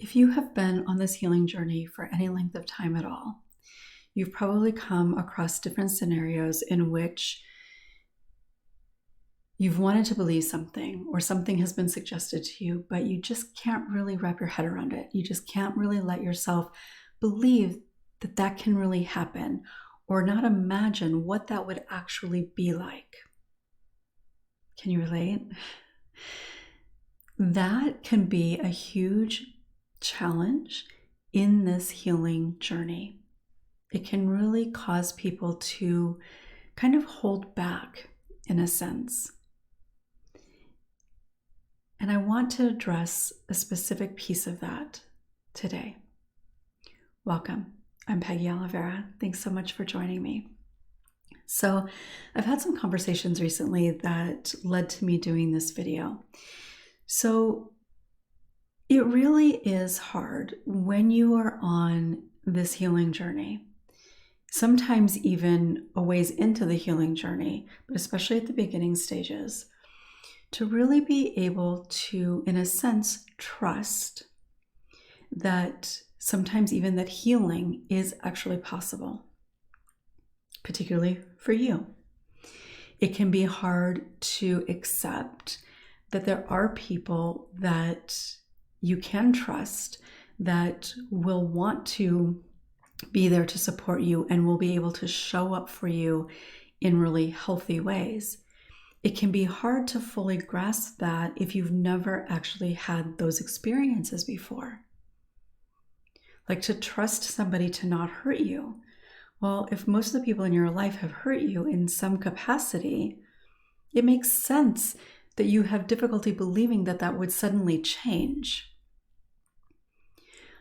If you have been on this healing journey for any length of time at all, you've probably come across different scenarios in which you've wanted to believe something or something has been suggested to you, but you just can't really wrap your head around it. You just can't really let yourself believe that that can really happen or not imagine what that would actually be like. Can you relate? That can be a huge challenge in this healing journey. It can really cause people to kind of hold back in a sense. And I want to address a specific piece of that today. Welcome. I'm Peggy Oliveira. Thanks so much for joining me. So I've had some conversations recently that led to me doing this video. So it really is hard when you are on this healing journey, sometimes even a ways into the healing journey, but especially at the beginning stages, to really be able to, in a sense, trust that sometimes even that healing is actually possible, particularly for you. It can be hard to accept that there are people that you can trust that will want to be there to support you and will be able to show up for you in really healthy ways. It can be hard to fully grasp that if you've never actually had those experiences before. Like to trust somebody to not hurt you. Well, if most of the people in your life have hurt you in some capacity, it makes sense that you have difficulty believing that that would suddenly change.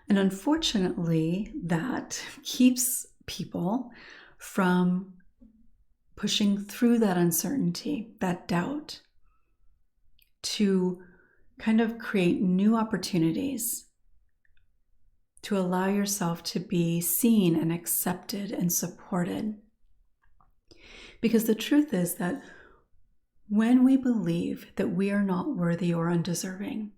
And unfortunately, that keeps people from pushing through that uncertainty, that doubt, to kind of create new opportunities, to allow yourself to be seen and accepted and supported. Because the truth is that when we believe that we are not worthy or undeserving,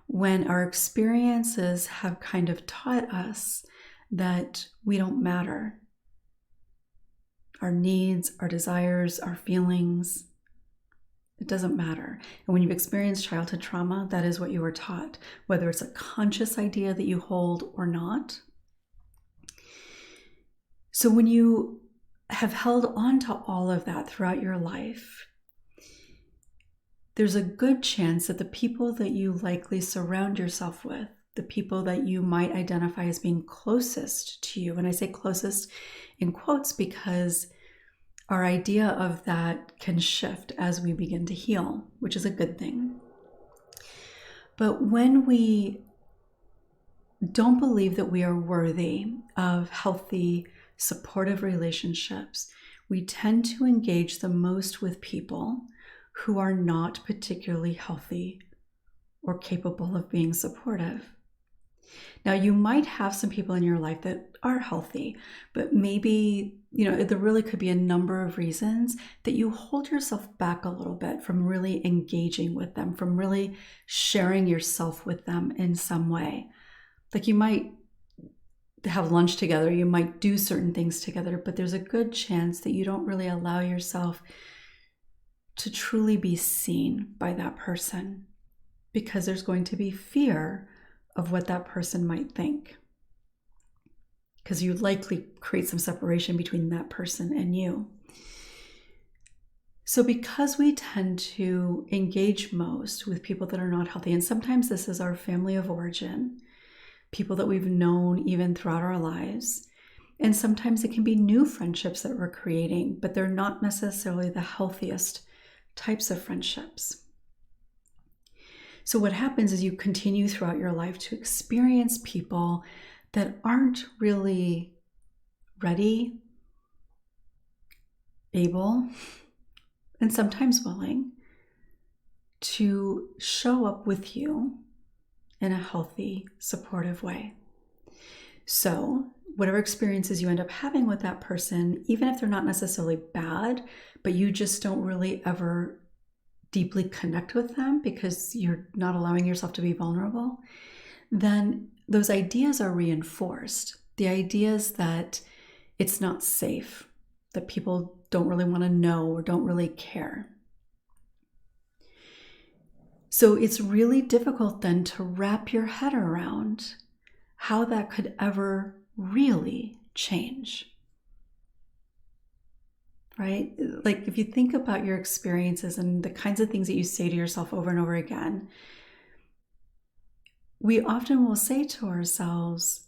when our experiences have kind of taught us that we don't matter, our needs, our desires, our feelings, it doesn't matter. And when you've experienced childhood trauma, that is what you were taught, whether it's a conscious idea that you hold or not. So when you have held on to all of that throughout your life, there's a good chance that the people that you likely surround yourself with, the people that you might identify as being closest to you, and I say closest in quotes because our idea of that can shift as we begin to heal, which is a good thing. But when we don't believe that we are worthy of healthy, supportive relationships, we tend to engage the most with people who are not particularly healthy or capable of being supportive. Now, you might have some people in your life that are healthy, but maybe, there really could be a number of reasons that you hold yourself back a little bit from really engaging with them, from really sharing yourself with them in some way. Like you might have lunch together, you might do certain things together, but there's a good chance that you don't really allow yourself to truly be seen by that person because there's going to be fear of what that person might think, because you likely create some separation between that person and you. So because we tend to engage most with people that are not healthy, and sometimes this is our family of origin, people that we've known even throughout our lives, and sometimes it can be new friendships that we're creating, but they're not necessarily the healthiest types of friendships. So what happens is you continue throughout your life to experience people that aren't really ready, able, and sometimes willing to show up with you in a healthy, supportive way. So whatever experiences you end up having with that person, even if they're not necessarily bad, but you just don't really ever deeply connect with them because you're not allowing yourself to be vulnerable, then those ideas are reinforced. The ideas that it's not safe, that people don't really want to know or don't really care. So it's really difficult then to wrap your head around how that could ever really change. Right? Like if you think about your experiences and the kinds of things that you say to yourself over and over again, we often will say to ourselves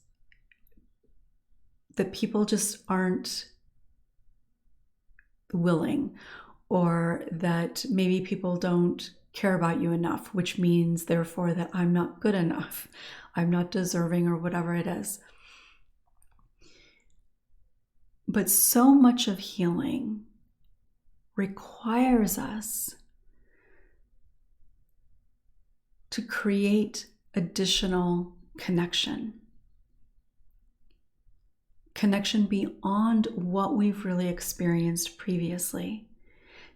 that people just aren't willing, or that maybe people don't care about you enough, which means therefore that I'm not good enough, I'm not deserving, or whatever it is. But so much of healing requires us to create additional connection beyond what we've really experienced previously.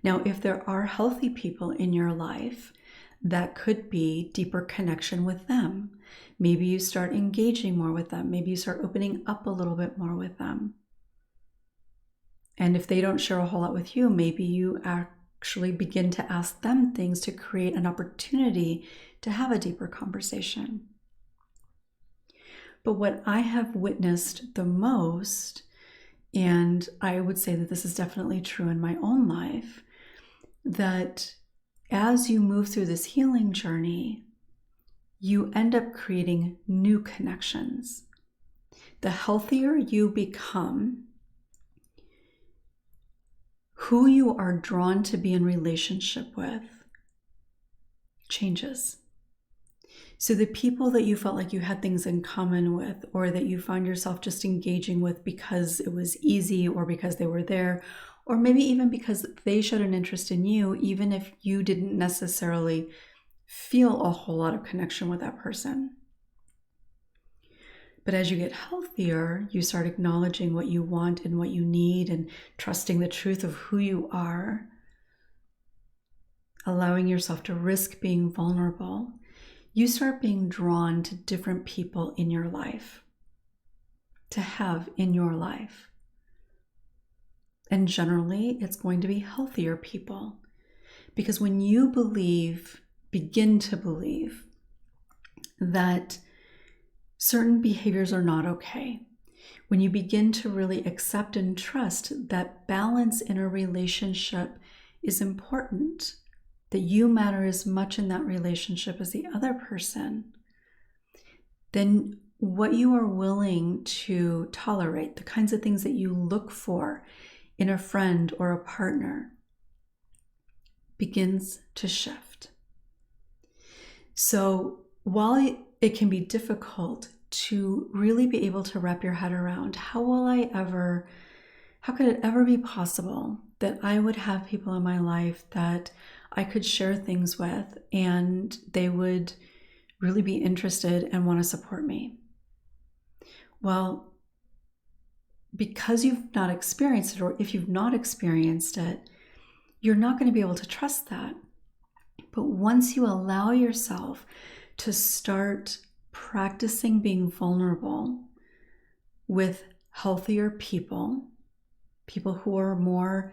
Now, if there are healthy people in your life, that could be deeper connection with them. Maybe you start engaging more with them. Maybe you start opening up a little bit more with them. And if they don't share a whole lot with you, maybe you actually begin to ask them things to create an opportunity to have a deeper conversation. But what I have witnessed the most, and I would say that this is definitely true in my own life, that as you move through this healing journey, you end up creating new connections. The healthier you become, who you are drawn to be in relationship with changes. So the people that you felt like you had things in common with, or that you found yourself just engaging with because it was easy, or because they were there, or maybe even because they showed an interest in you, even if you didn't necessarily feel a whole lot of connection with that person. But as you get healthier, you start acknowledging what you want and what you need, and trusting the truth of who you are, allowing yourself to risk being vulnerable. You start being drawn to different people in your life, to have in your life. And generally, it's going to be healthier people. Because when you begin to believe that certain behaviors are not okay, when you begin to really accept and trust that balance in a relationship is important, that you matter as much in that relationship as the other person, then what you are willing to tolerate, the kinds of things that you look for in a friend or a partner, begins to shift. So while it can be difficult to really be able to wrap your head around how could it ever be possible that I would have people in my life that I could share things with and they would really be interested and want to support me? Well, because you've not experienced it, or if you've not experienced it, you're not going to be able to trust that. But once you allow yourself to start practicing being vulnerable with healthier people who are more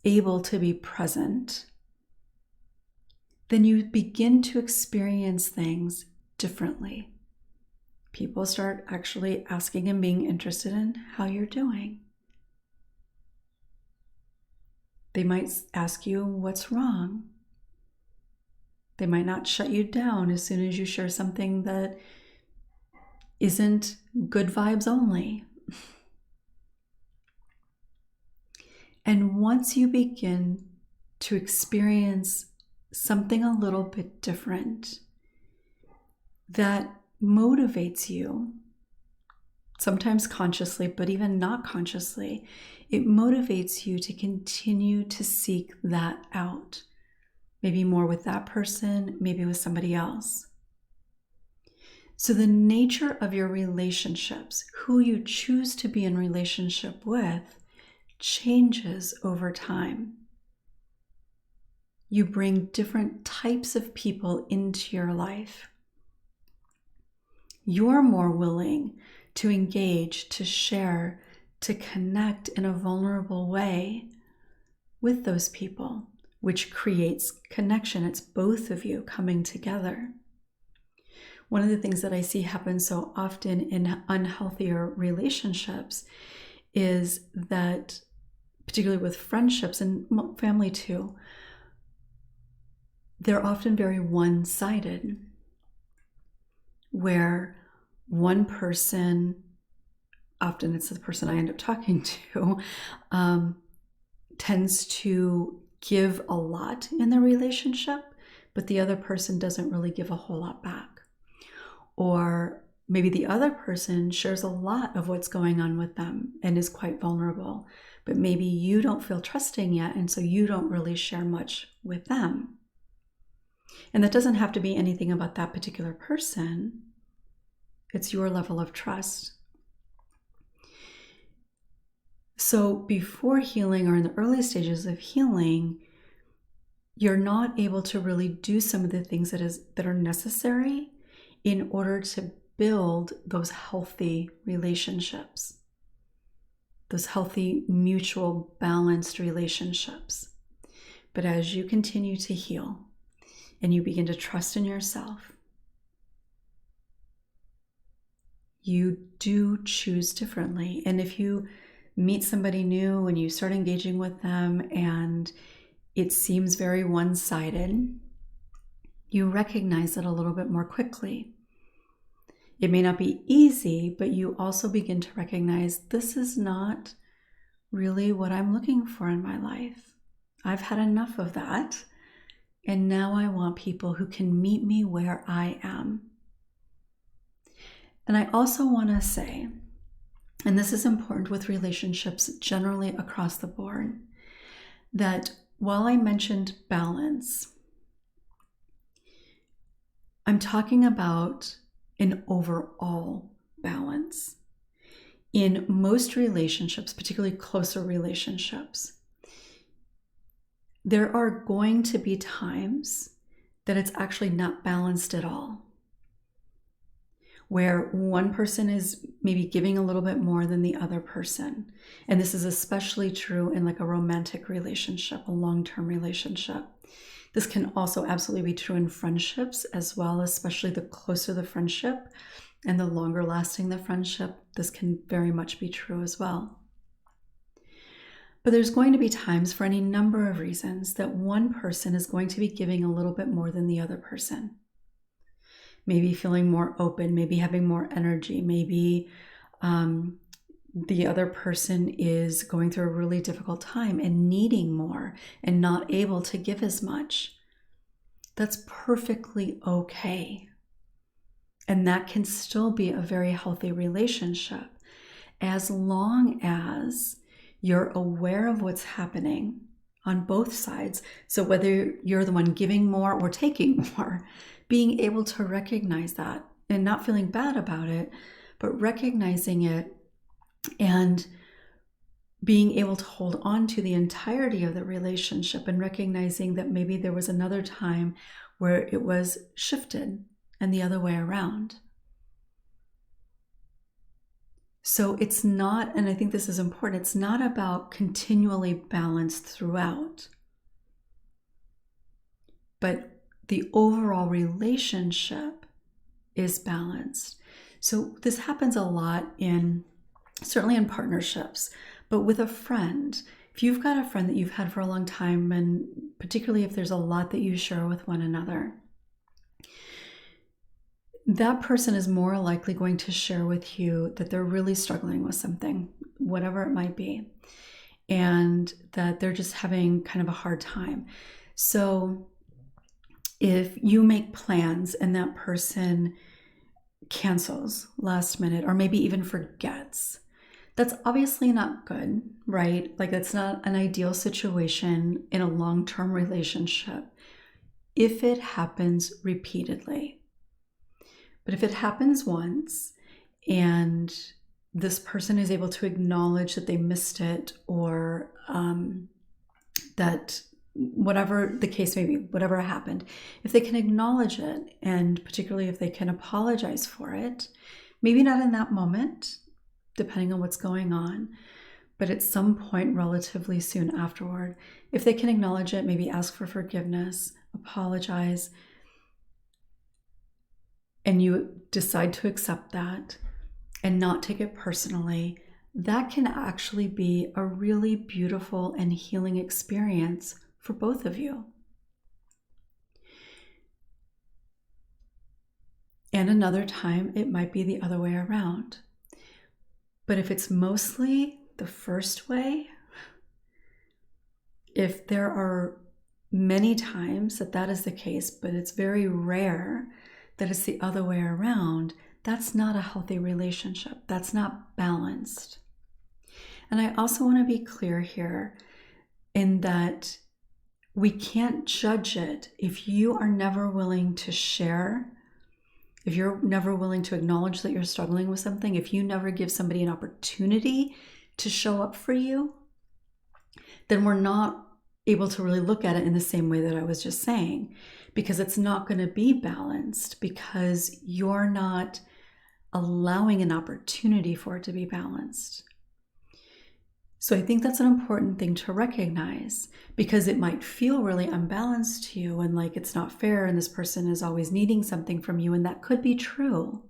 able to be present, then you begin to experience things differently. People start actually asking and being interested in how you're doing. They might ask you what's wrong. They might not shut you down as soon as you share something that isn't good vibes only. And once you begin to experience something a little bit different that motivates you, sometimes consciously, but even not consciously, it motivates you to continue to seek that out. Maybe more with that person, maybe with somebody else. So the nature of your relationships, who you choose to be in relationship with, changes over time. You bring different types of people into your life. you're more willing to engage, to share, to connect in a vulnerable way with those people, which creates connection. It's both of you coming together. One of the things that I see happen so often in unhealthier relationships is that, particularly with friendships and family too, they're often very one-sided, where one person, often it's the person I end up talking to, tends to give a lot in the relationship, but the other person doesn't really give a whole lot back. Or maybe the other person shares a lot of what's going on with them and is quite vulnerable, but maybe you don't feel trusting yet, and so you don't really share much with them. And that doesn't have to be anything about that particular person. It's your level of trust. So before healing, or in the early stages of healing, you're not able to really do some of the things that are necessary in order to build those healthy relationships, those healthy, mutual, balanced relationships. But as you continue to heal and you begin to trust in yourself, you do choose differently. And if you meet somebody new and you start engaging with them and it seems very one-sided, you recognize it a little bit more quickly. It may not be easy, but you also begin to recognize this is not really what I'm looking for in my life. I've had enough of that, and now I want people who can meet me where I am. And I also want to say, and this is important with relationships generally across the board, that while I mentioned balance, I'm talking about an overall balance. In most relationships, particularly closer relationships, there are going to be times that it's actually not balanced at all, where one person is maybe giving a little bit more than the other person. And this is especially true in like a romantic relationship, a long-term relationship. This can also absolutely be true in friendships as well, especially the closer the friendship and the longer lasting the friendship. This can very much be true as well. But there's going to be times, for any number of reasons, that one person is going to be giving a little bit more than the other person. Maybe feeling more open, maybe having more energy, maybe the other person is going through a really difficult time and needing more and not able to give as much. That's perfectly okay. And that can still be a very healthy relationship as long as you're aware of what's happening on both sides. So whether you're the one giving more or taking more, being able to recognize that and not feeling bad about it, but recognizing it and being able to hold on to the entirety of the relationship and recognizing that maybe there was another time where it was shifted and the other way around. So it's not, and I think this is important, it's not about continually balanced throughout, but the overall relationship is balanced. So this happens a lot certainly in partnerships, but with a friend. If you've got a friend that you've had for a long time, and particularly if there's a lot that you share with one another, that person is more likely going to share with you that they're really struggling with something, whatever it might be, and that they're just having kind of a hard time. So if you make plans and that person cancels last minute or maybe even forgets, that's obviously not good, right? Like, that's not an ideal situation in a long-term relationship if it happens repeatedly. But if it happens once and this person is able to acknowledge that they missed it, or that whatever the case may be, whatever happened, if they can acknowledge it, and particularly if they can apologize for it, maybe not in that moment, depending on what's going on, but at some point relatively soon afterward, if they can acknowledge it, maybe ask for forgiveness, apologize, and you decide to accept that and not take it personally, that can actually be a really beautiful and healing experience for both of you. And another time, it might be the other way around. But if it's mostly the first way, if there are many times that is the case, but it's very rare that it's the other way around, that's not a healthy relationship. That's not balanced. And I also want to be clear here in that we can't judge it if you are never willing to share, if you're never willing to acknowledge that you're struggling with something, if you never give somebody an opportunity to show up for you, then we're not able to really look at it in the same way that I was just saying, because it's not going to be balanced because you're not allowing an opportunity for it to be balanced. So I think that's an important thing to recognize, because it might feel really unbalanced to you and like it's not fair and this person is always needing something from you, and that could be true.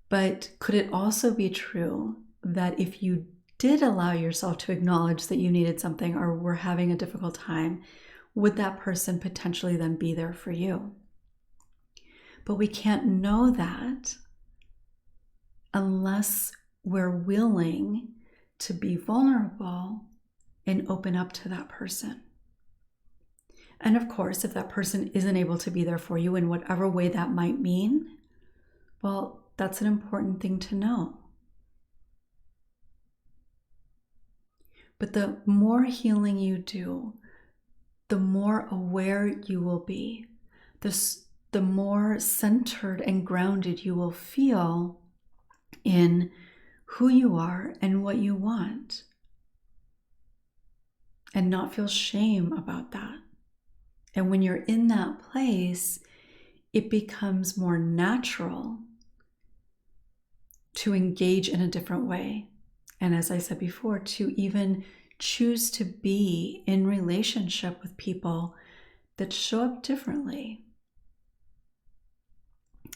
But could it also be true that if you did allow yourself to acknowledge that you needed something or were having a difficult time, would that person potentially then be there for you? But we can't know that unless we're willing to be vulnerable and open up to that person. And of course, if that person isn't able to be there for you in whatever way that might mean, well, that's an important thing to know. But the more healing you do, the more aware you will be, the more centered and grounded you will feel in who you are and what you want, and not feel shame about that. And when you're in that place, it becomes more natural to engage in a different way. And as I said before, to even choose to be in relationship with people that show up differently.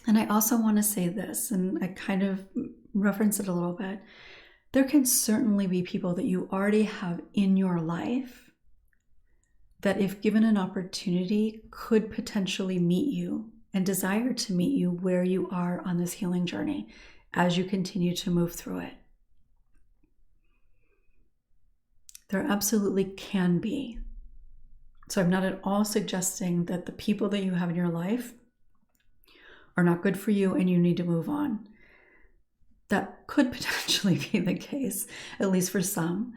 And I also want to say this, and I kind of reference it a little bit. There can certainly be people that you already have in your life that, if given an opportunity, could potentially meet you and desire to meet you where you are on this healing journey as you continue to move through it. There absolutely can be. So I'm not at all suggesting that the people that you have in your life are not good for you and you need to move on. That could potentially be the case, at least for some.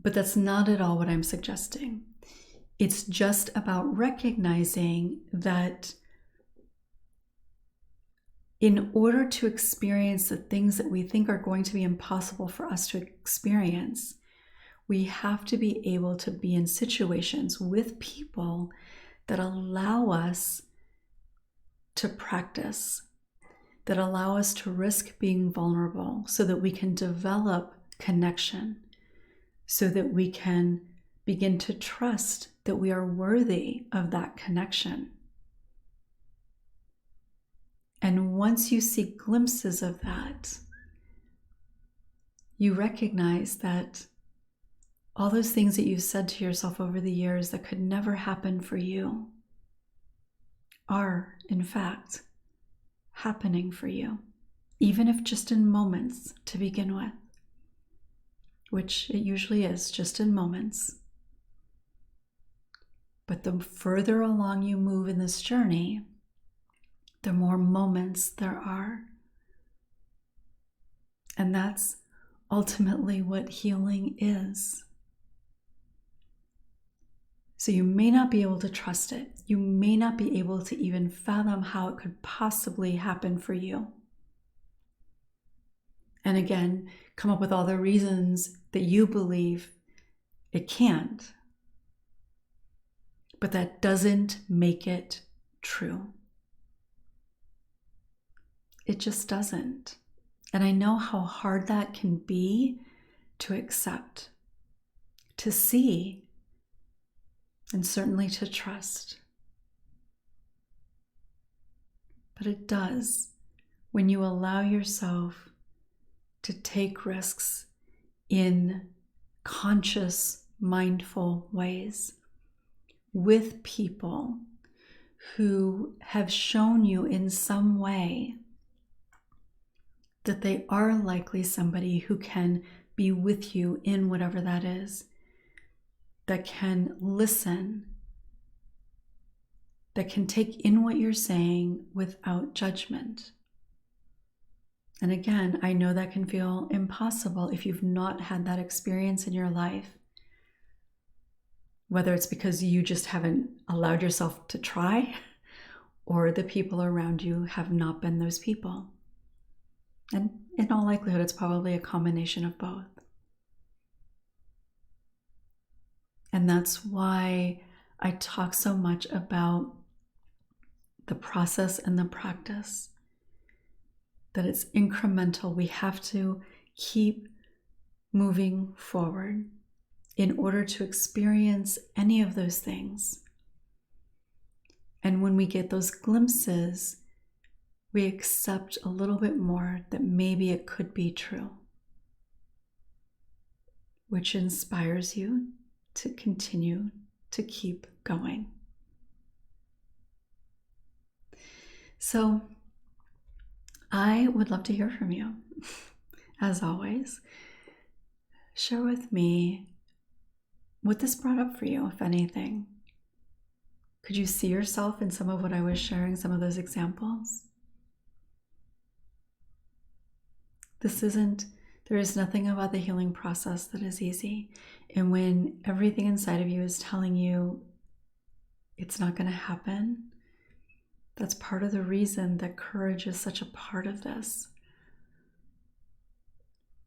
But that's not at all what I'm suggesting. It's just about recognizing that in order to experience the things that we think are going to be impossible for us to experience, we have to be able to be in situations with people that allow us to practice, that allow us to risk being vulnerable so that we can develop connection, so that we can begin to trust that we are worthy of that connection. And once you see glimpses of that, you recognize that all those things that you've said to yourself over the years that could never happen for you are, in fact, happening for you, even if just in moments to begin with, which it usually is, just in moments. But the further along you move in this journey, the more moments there are. And that's ultimately what healing is. So you may not be able to trust it. You may not be able to even fathom how it could possibly happen for you. And again, come up with all the reasons that you believe it can't. but that doesn't make it true. It just doesn't. And I know how hard that can be to accept, to see, and certainly to trust. But it does when you allow yourself to take risks in conscious, mindful ways with people who have shown you in some way that they are likely somebody who can be with you in whatever that is, that can listen, that can take in what you're saying without judgment. And again, I know that can feel impossible if you've not had that experience in your life, whether it's because you just haven't allowed yourself to try, or the people around you have not been those people. And in all likelihood, it's probably a combination of both. And that's why I talk so much about the process and the practice, that it's incremental. We have to keep moving forward in order to experience any of those things. And when we get those glimpses, we accept a little bit more that maybe it could be true, which inspires you to continue to keep going. So I would love to hear from you. As always, share with me what this brought up for you, if anything. Could you see yourself in some of what I was sharing, some of those examples? There is nothing about the healing process that is easy. And when everything inside of you is telling you it's not going to happen, that's part of the reason that courage is such a part of this.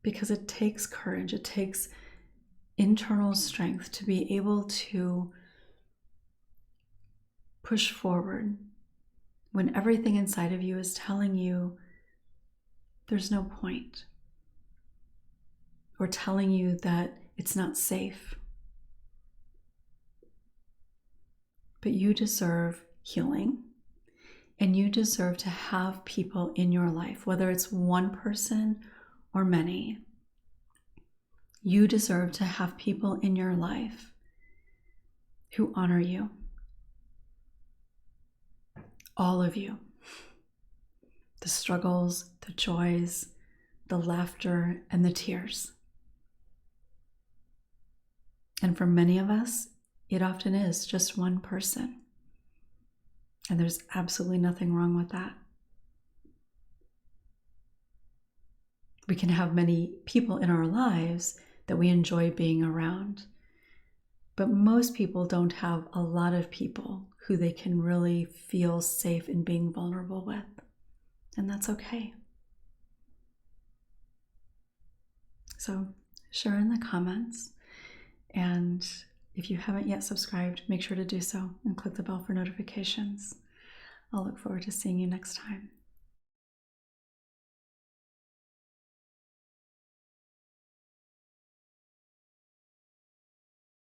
Because it takes courage, it takes internal strength to be able to push forward when everything inside of you is telling you there's no point, or telling you that it's not safe. But you deserve healing, and you deserve to have people in your life, whether it's one person or many. You deserve to have people in your life who honor you. All of you. The struggles, the joys, the laughter, and the tears. And for many of us, it often is just one person. And there's absolutely nothing wrong with that. We can have many people in our lives that we enjoy being around. But most people don't have a lot of people who they can really feel safe in being vulnerable with. And that's okay. So share in the comments. And if you haven't yet subscribed, make sure to do so and click the bell for notifications. I'll look forward to seeing you next time.